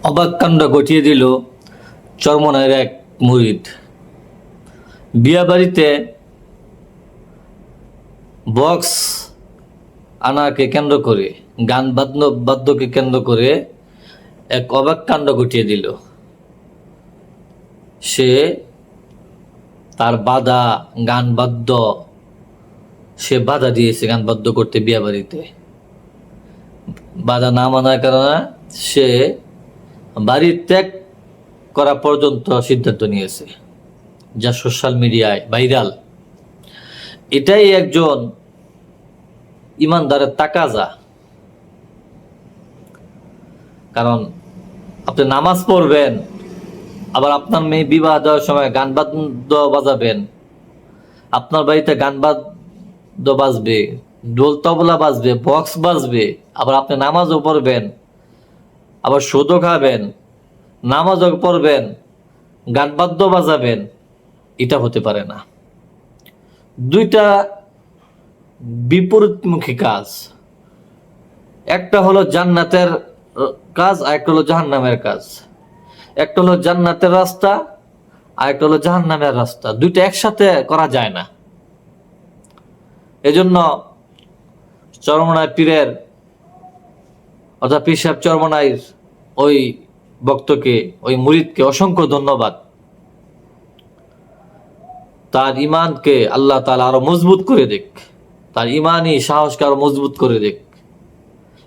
অবাক কাণ্ড ঘটিয়ে দিল চরমনায়ের এক মুরিদ। বিয়া বাড়িতে বক্স আনাকে কেন্দ্র করে, গান বাদ্যকে কেন্দ্র করে এক অবাক কাণ্ড ঘটিয়ে দিল। সে তার বাধা গান বাদ্য, সে বাধা দিয়েছে গান বাদ্য করতে বিয়া বাড়িতে। বাধা না মানার কারণে সে বাড়ি ত্যাগ করা পর্যন্ত সিদ্ধান্ত নিয়েছে, যা সোশ্যাল মিডিয়ায় ভাইরাল। এটাই একজন ইমানদারের তাকাজা। কারণ আপনি নামাজ পড়বেন, আবার আপনার মেয়ে বিবাহ দেওয়ার সময় গান বাদ্য বাজাবেন, আপনার বাড়িতে গান বাদ্য বাজবে, ঢোল তবলা বাজবে, বক্স বাজবে, আবার আপনি নামাজও পড়বেন, আবার সুদও খাবেন, নামাজও পড়বেন, গান বাদ্য বাজাবেন। এটা হতে পারে না। দুইটা বিপরীতমুখী কাজ। একটা হলো জান্নাতের কাজ, আর একটা হলো জাহান্নামের কাজ। একটা হলো জান্নাতের রাস্তা, আর একটা হলো জাহান্নামের রাস্তা। দুইটা একসাথে করা যায় না। এজন্য চরমনায় পীরের অর্থাৎ পীর সাহেব চরমনাইর ওই ভক্তকে, ওই মুরিদকে অসংখ্য ধন্যবাদ। তার ইমানকে আল্লাহ তাআলা আরো মজবুত করে দেখ, তার ইমানি সাহসকে আরো মজবুত করে দেখ,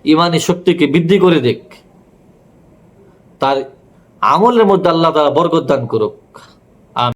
ইমানি শক্তিকে বৃদ্ধি করে দেখ, তার আমলের মধ্যে আল্লাহ তাআলা বরকত দান করুক।